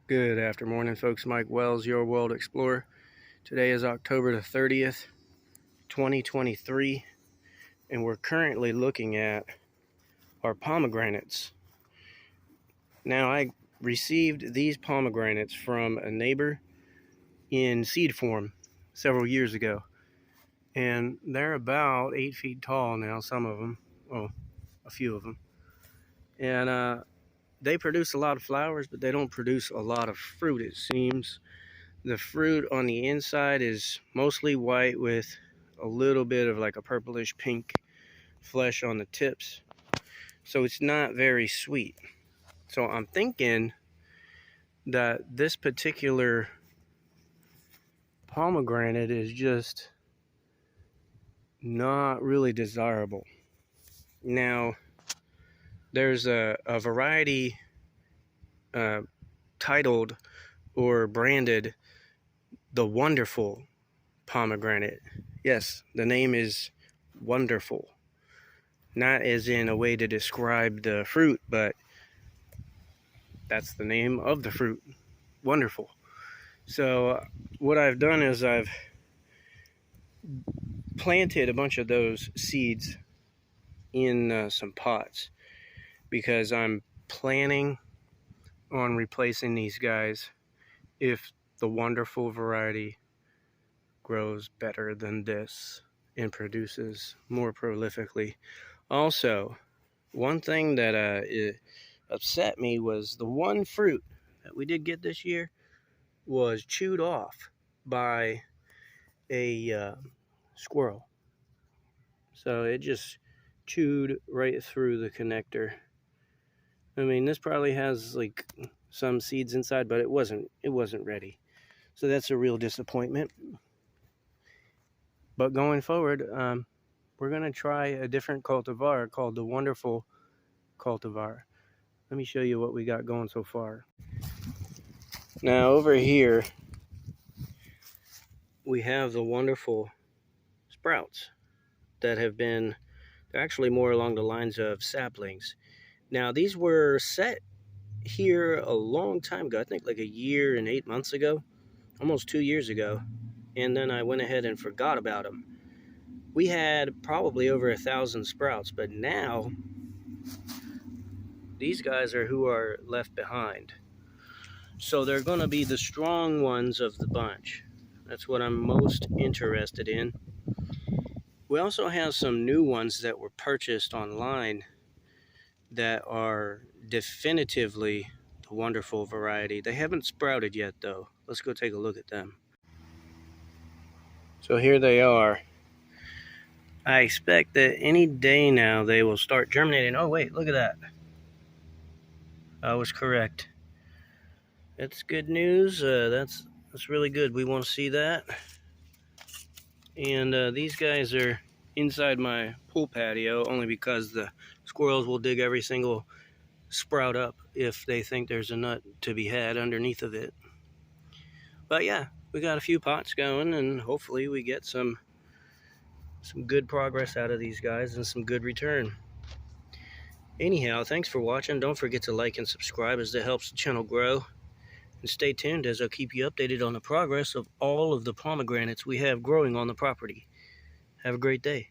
Good afternoon, folks. Mike Wells, your World Explorer. Today is October the 30th, 2023, and we're currently looking at our pomegranates. Now, I received these pomegranates from a neighbor in seed form several years ago, and they're about 8 feet tall now, some of them, well, a few of them, and they produce a lot of flowers, but they don't produce a lot of fruit, it seems. The fruit on the inside is mostly white with a little bit of like a purplish pink flesh on the tips. So it's not very sweet. So I'm thinking that this particular pomegranate is just not really desirable. Now, there's a variety titled or branded the Wonderful pomegranate. Yes, the name is wonderful. Not as in a way to describe the fruit, but that's the name of the fruit. Wonderful. So what I've done is I've planted a bunch of those seeds in some pots because I'm planning on replacing these guys if the Wonderful variety grows better than this and produces more prolifically. Also, one thing that it upset me was the one fruit that we did get this year was chewed off by a squirrel. So it just chewed right through the connector. I mean, this probably has like some seeds inside, but it wasn't ready. So that's a real disappointment. But going forward, we're going to try a different cultivar called the Wonderful cultivar. Let me show you what we got going so far. Now over here, we have the Wonderful sprouts that have been, they're actually more along the lines of saplings. Now these were set here a long time ago, I think like a year and 8 months ago, almost 2 years ago. And then I went ahead and forgot about them. We had probably over 1,000 sprouts, but now these guys are who are left behind. So they're going to be the strong ones of the bunch. That's what I'm most interested in. We also have some new ones that were purchased online that are definitively the Wonderful variety. They haven't sprouted yet though. Let's go take a look at them. So here they are. I expect that any day now they will start germinating. Oh wait, look at that. I was correct. That's good news. That's really good. We want to see that. And these guys are inside my pool patio only because the squirrels will dig every single sprout up if they think there's a nut to be had underneath of it. But yeah, we got a few pots going and hopefully we get some good progress out of these guys and some good return. Anyhow, thanks for watching. Don't forget to like and subscribe as that helps the channel grow. And stay tuned as I'll keep you updated on the progress of all of the pomegranates we have growing on the property. Have a great day.